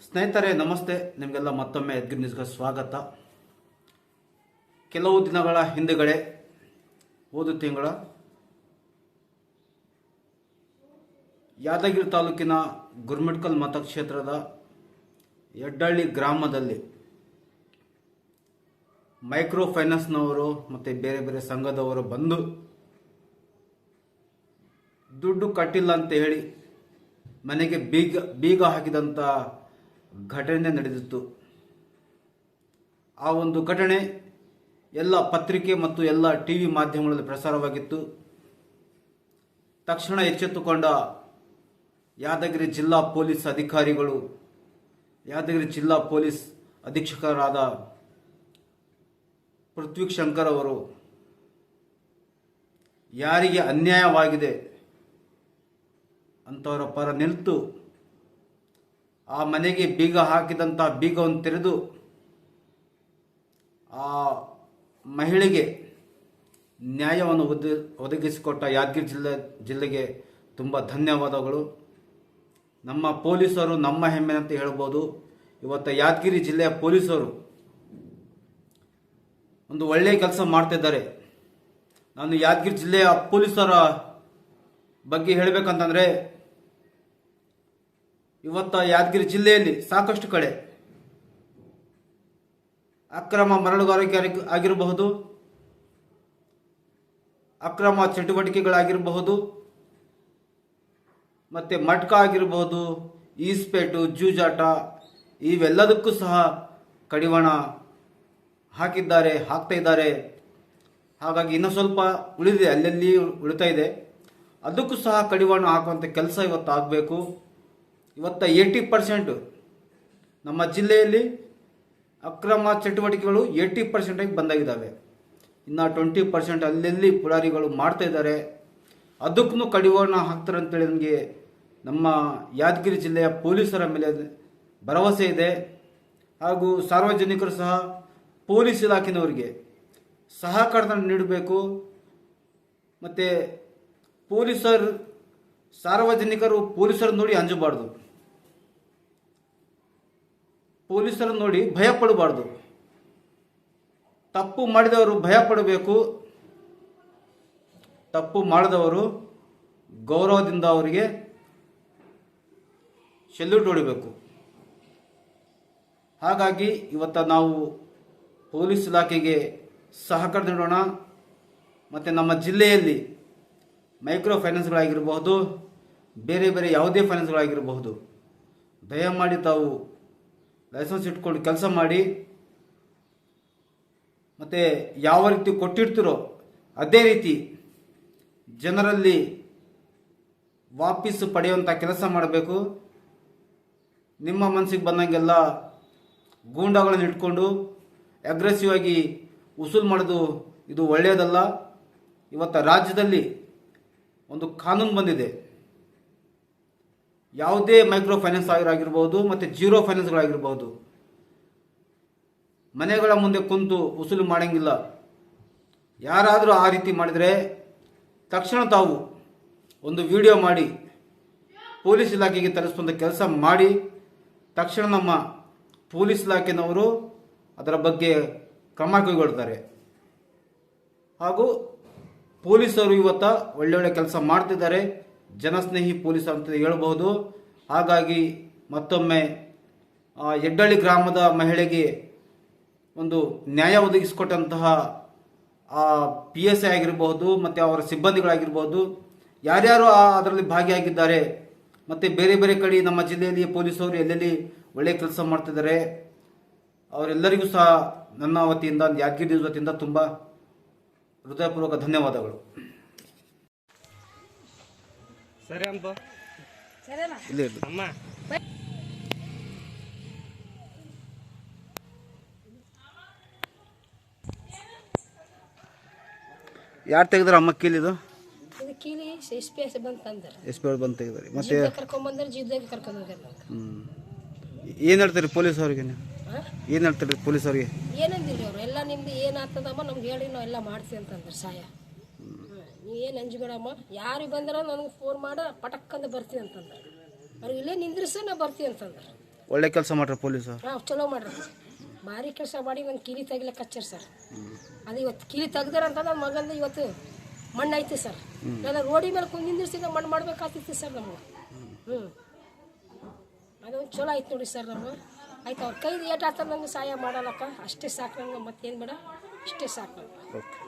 ಸ್ನೇಹಿತರೆ ನಮಸ್ತೆ. ನಿಮಗೆಲ್ಲ ಮತ್ತೊಮ್ಮೆ ಎದ್ಗಿರ್ ನ್ಯೂಸ್ಗೆ ಸ್ವಾಗತ. ಕೆಲವು ದಿನಗಳ ಹಿಂದುಗಡೆ ಹೋದ ತಿಂಗಳ ಯಾದಗಿರಿ ತಾಲೂಕಿನ ಗುರ್ಮಿಟ್ಕಲ್ ಮತಕ್ಷೇತ್ರದ ಯಡ್ಡಳ್ಳಿ ಗ್ರಾಮದಲ್ಲಿ ಮೈಕ್ರೋ ಫೈನಾನ್ಸ್ನವರು ಮತ್ತು ಬೇರೆ ಬೇರೆ ಸಂಘದವರು ಬಂದು ದುಡ್ಡು ಕಟ್ಟಿಲ್ಲ ಅಂತ ಹೇಳಿ ಮನೆಗೆ ಬೀಗ ಹಾಕಿದಂಥ ಘಟನೆ ನಡೆದಿತ್ತು. ಆ ಒಂದು ಘಟನೆ ಎಲ್ಲ ಪತ್ರಿಕೆ ಮತ್ತು ಎಲ್ಲ ಟಿವಿ ಮಾಧ್ಯಮಗಳಲ್ಲಿ ಪ್ರಸಾರವಾಗಿತ್ತು. ತಕ್ಷಣ ಎಚ್ಚೆತ್ತುಕೊಂಡ ಯಾದಗಿರಿ ಜಿಲ್ಲಾ ಪೊಲೀಸ್ ಅಧಿಕಾರಿಗಳು, ಯಾದಗಿರಿ ಜಿಲ್ಲಾ ಪೊಲೀಸ್ ಅಧೀಕ್ಷಕರಾದ ಪೃಥ್ವಿ ಶಂಕರ್ ಅವರು ಯಾರಿಗೆ ಅನ್ಯಾಯವಾಗಿದೆ ಅಂತವರ ಪರ ನಿಂತು ಆ ಮನೆಗೆ ಬೀಗ ಹಾಕಿದಂಥ ಬೀಗವನ್ನು ತೆರೆದು ಆ ಮಹಿಳೆಗೆ ನ್ಯಾಯವನ್ನು ಒದಗಿಸಿಕೊಟ್ಟ ಯಾದಗಿರಿ ಜಿಲ್ಲೆಗೆ ತುಂಬ ಧನ್ಯವಾದಗಳು. ನಮ್ಮ ಪೊಲೀಸರು ನಮ್ಮ ಹೆಮ್ಮೆ ಅಂತ ಹೇಳ್ಬೋದು. ಇವತ್ತು ಯಾದಗಿರಿ ಜಿಲ್ಲೆಯ ಪೊಲೀಸರು ಒಂದು ಒಳ್ಳೆಯ ಕೆಲಸ ಮಾಡ್ತಿದ್ದಾರೆ. ನಾನು ಯಾದಗಿರಿ ಜಿಲ್ಲೆಯ ಪೊಲೀಸರ ಬಗ್ಗೆ ಹೇಳಬೇಕಂತಂದರೆ, ಇವತ್ತು ಯಾದಗಿರಿ ಜಿಲ್ಲೆಯಲ್ಲಿ ಸಾಕಷ್ಟು ಕಡೆ ಅಕ್ರಮ ಮರಳುಗಾರಿಕೆ ಆಗಿರಬಹುದು, ಅಕ್ರಮ ಚಟುವಟಿಕೆಗಳಾಗಿರಬಹುದು, ಮತ್ತು ಮಟ್ಕ ಆಗಿರಬಹುದು, ಈಸ್ಪೇಟು, ಜೂಜಾಟ ಇವೆಲ್ಲದಕ್ಕೂ ಸಹ ಕಡಿವಾಣ ಹಾಕ್ತಾ ಇದ್ದಾರೆ. ಹಾಗಾಗಿ ಇನ್ನೂ ಸ್ವಲ್ಪ ಉಳಿದಿದೆ, ಅಲ್ಲಲ್ಲಿ ಉಳಿತಾ ಇದೆ. ಅದಕ್ಕೂ ಸಹ ಕಡಿವಾಣ ಹಾಕುವಂಥ ಕೆಲಸ ಇವತ್ತು ಆಗಬೇಕು. ಇವತ್ತು 80% ನಮ್ಮ ಜಿಲ್ಲೆಯಲ್ಲಿ ಅಕ್ರಮ ಚಟುವಟಿಕೆಗಳು 80% ಬಂದಾಗಿದ್ದಾವೆ. ಇನ್ನು 20% ಅಲ್ಲೆಲ್ಲಿ ಪುಡಾರಿಗಳು ಮಾಡ್ತಾ ಇದ್ದಾರೆ. ಅದಕ್ಕೂ ಕಡಿವಾಣ ಹಾಕ್ತಾರೆ ಅಂತೇಳಿ ನನಗೆ ನಮ್ಮ ಯಾದಗಿರಿ ಜಿಲ್ಲೆಯ ಪೊಲೀಸರ ಮೇಲೆ ಭರವಸೆ ಇದೆ. ಹಾಗೂ ಸಾರ್ವಜನಿಕರು ಸಹ ಪೊಲೀಸ್ ಇಲಾಖೆಯವರಿಗೆ ಸಹಕಾರ ನೀಡಬೇಕು. ಮತ್ತು ಸಾರ್ವಜನಿಕರು ಪೊಲೀಸರನ್ನು ನೋಡಿ ಅಂಜಬಾರ್ದು, ಪೊಲೀಸರನ್ನು ನೋಡಿ ಭಯ ಪಡಬಾರ್ದು. ತಪ್ಪು ಮಾಡಿದವರು ಭಯ ಪಡಬೇಕು. ತಪ್ಪು ಮಾಡಿದವರು ಗೌರವದಿಂದ ಅವರಿಗೆ ಸೆಲ್ಯೂಟ್ ಹೊಡಿಬೇಕು. ಹಾಗಾಗಿ ಇವತ್ತು ನಾವು ಪೊಲೀಸ್ ಇಲಾಖೆಗೆ ಸಹಕಾರ ನೀಡೋಣ. ಮತ್ತು ನಮ್ಮ ಜಿಲ್ಲೆಯಲ್ಲಿ ಮೈಕ್ರೋ ಫೈನಾನ್ಸ್ಗಳಾಗಿರಬಹುದು, ಬೇರೆ ಬೇರೆ ಯಾವುದೇ ಫೈನಾನ್ಸ್ಗಳಾಗಿರಬಹುದು, ದಯಮಾಡಿ ತಾವು ಲೈಸೆನ್ಸ್ ಇಟ್ಕೊಂಡು ಕೆಲಸ ಮಾಡಿ. ಮತ್ತು ಯಾವ ರೀತಿ ಕೊಟ್ಟಿರ್ತೀರೋ ಅದೇ ರೀತಿ ಜನರಲ್ಲಿ ವಾಪಸ್ ಪಡೆಯುವಂಥ ಕೆಲಸ ಮಾಡಬೇಕು. ನಿಮ್ಮ ಮನಸ್ಸಿಗೆ ಬಂದಂಗೆಲ್ಲ ಗೂಂಡಾಗಳನ್ನು ಇಟ್ಕೊಂಡು ಅಗ್ರೆಸಿವ್ ಆಗಿ ವಸೂಲು ಮಾಡೋದು ಇದು ಒಳ್ಳೆಯದಲ್ಲ. ಇವತ್ತು ರಾಜ್ಯದಲ್ಲಿ ಒಂದು ಕಾನೂನು ಬಂದಿದೆ. ಯಾವುದೇ ಮೈಕ್ರೋ ಫೈನಾನ್ಸ್ ಆಗಿರ್ಬೋದು ಮತ್ತು ಜೀರೋ ಫೈನಾನ್ಸ್ಗಳಾಗಿರ್ಬೋದು, ಮನೆಗಳ ಮುಂದೆ ಕುಂತು ವಸೂಲು ಮಾಡೋಂಗಿಲ್ಲ. ಯಾರಾದರೂ ಆ ರೀತಿ ಮಾಡಿದರೆ ತಕ್ಷಣ ತಾವು ಒಂದು ವಿಡಿಯೋ ಮಾಡಿ ಪೊಲೀಸ್ ಇಲಾಖೆಗೆ ತಲುಪಿಸುವಂಥ ಕೆಲಸ ಮಾಡಿ. ತಕ್ಷಣ ನಮ್ಮ ಪೊಲೀಸ್ ಇಲಾಖೆನವರು ಅದರ ಬಗ್ಗೆ ಕ್ರಮ ಕೈಗೊಳ್ತಾರೆ. ಹಾಗೂ ಪೊಲೀಸರು ಇವತ್ತು ಒಳ್ಳೊಳ್ಳೆ ಕೆಲಸ ಮಾಡ್ತಿದ್ದಾರೆ. ಜನಸ್ನೇಹಿ ಪೊಲೀಸ್ ಅಂತ ಹೇಳ್ಬಹುದು. ಹಾಗಾಗಿ ಮತ್ತೊಮ್ಮೆ ಯಡ್ಡಳ್ಳಿ ಗ್ರಾಮದ ಮಹಿಳೆಗೆ ಒಂದು ನ್ಯಾಯ ಒದಗಿಸಿಕೊಟ್ಟಂತಹ PSI ಆಗಿರಬಹುದು ಮತ್ತು ಅವರ ಸಿಬ್ಬಂದಿಗಳಾಗಿರ್ಬೋದು, ಯಾರ್ಯಾರು ಅದರಲ್ಲಿ ಭಾಗಿಯಾಗಿದ್ದಾರೆ, ಮತ್ತು ಬೇರೆ ಬೇರೆ ಕಡೆ ನಮ್ಮ ಜಿಲ್ಲೆಯಲ್ಲಿ ಪೊಲೀಸರು ಎಲ್ಲೆಲ್ಲಿ ಒಳ್ಳೆಯ ಕೆಲಸ ಮಾಡ್ತಿದ್ದಾರೆ, ಅವರೆಲ್ಲರಿಗೂ ಸಹ ನನ್ನ ವತಿಯಿಂದ, ಯಾದಗಿರಿ ನ್ಯೂಸ್ ವತಿಯಿಂದ ತುಂಬ ಹೃದಯಪೂರ್ವಕ ಧನ್ಯವಾದಗಳು. ಸರಿ ಅಮ್ಮ, ಇಲ್ಲಿ ಅಮ್ಮ ಯಾರು ತೆಗೆದ್ರ ಅಮ್ಮ ಕೀಲಿದು? ಕೀಲಿ ಎಸ್ ಪಿ ಬಂದು ತೆಗೆದ್ರಿ. ಮತ್ತೆ ಕರ್ಕೊಂಡ್ಬಂದ್ರೆ ಜೀವದಾಗ ಕರ್ಕೊಂಡು ಹೋಗ್ಯಾರ. ಏನು ಹೇಳ್ತೀರಿ ಪೊಲೀಸ್ ಅವ್ರಿಗೆ? ನೀವು ಏನು ಹೇಳ್ತೀರಿ ಪೊಲೀಸ್ ಅವ್ರಿಗೆ? ಏನಂದಿರಿ ಅವರು ಎಲ್ಲ ನಿಮ್ದು ಏನಾಗ್ತದಮ್ಮ ನಮ್ಗೆ ಹೇಳಿ ನಾವು ಎಲ್ಲ ಮಾಡ್ತೀವಿ ಅಂತಂದ್ರೆ ಸಹಾಯ. ನೀವೇನು ಅಂಜಬೇಡಮ್ಮ, ಯಾರಿಗೆ ಬಂದ್ರೆ ನನಗೆ ಫೋನ್ ಮಾಡ ಪಟಕ್ಕಂದ ಬರ್ತೀವಿ ಅಂತಂದ್ರೆ. ಅವ್ರಿಗೆ ಇಲ್ಲೇ ನಿಂದ್ರಿಸ ನಾ ಬರ್ತೀವಿ ಅಂತಂದ್ರೆ ಒಳ್ಳೆ ಕೆಲಸ ಮಾಡ್ರಿ ಪೊಲೀಸರು. ಹಾಂ ಚಲೋ ಮಾಡ್ರಿ, ಭಾರಿ ಕೆಲಸ ಮಾಡಿ ಒಂದು ಕಿಲಿ ತೆಗಿಲಕ್ಕೆ ಹಚ್ಚಾರ ಸರ್. ಅದು ಇವತ್ತು ಕಿಲಿ ತೆಗ್ದಾರ ಅಂತ ನನ್ನ ಮಗಂದು ಇವತ್ತು ಮಣ್ಣು ಐತಿ ಸರ್. ಎಲ್ಲ ರೋಡಿ ಮೇಲೆ ನಿಂದಿರ್ಸಿದ ಮಣ್ಣು ಮಾಡ್ಬೇಕಾಗ್ತಿತ್ತು ಸರ್ ನಮ್ಗೆ. ಅದೊಂದು ಚಲೋ ಆಯ್ತು ನೋಡಿ ಸರ್ ನಮ್ಗೆ. ಆಯ್ತು ಅವ್ರ ಕೈದು ಏಟಾಗ್ತದೆ ನಂಗೆ ಸಹಾಯ ಮಾಡಲಕ್ಕ, ಅಷ್ಟೇ ಸಾಕು ನಂಗೆ, ಮತ್ತೇನು ಬೇಡ, ಇಷ್ಟೇ ಸಾಕು ನಂಗೆ. ಓಕೆ.